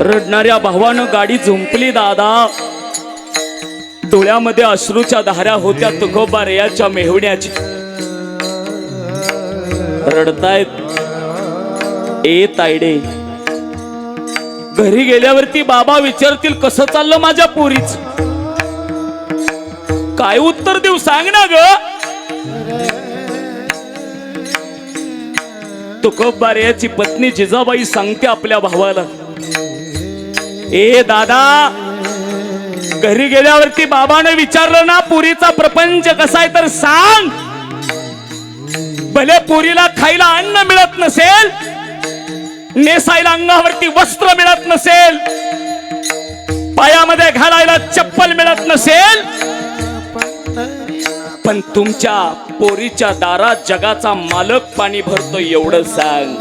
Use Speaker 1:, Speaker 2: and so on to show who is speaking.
Speaker 1: रडणाऱ्या भावानं गाडी झुंपली दादा, डोळ्यामध्ये अश्रूच्या धारा होत्या तुकोबारयाच्या मेहुण्याची. रडतायत. ए तायडे, घरी गेल्यावरती बाबा विचारतील कसं चाललं माझ्या पोरीच, काय उत्तर देऊ सांग ना ग. तुकोबारयाची पत्नी जिजाबाई सांगते आपल्या भावाला, ए दादा, घरी गेल्यावरती बाबाने विचारलं ना पुरीचा प्रपंच कसा आहे तर सांग. भले पुरीला खायला अन्न मिळत नसेल, नेसायला अंगावरती वस्त्र मिळत नसेल, पायामध्ये घालायला चप्पल मिळत नसेल, पण तुमच्या पोरीच्या दारात जगाचा मालक पाणी भरतो एवढं सांग.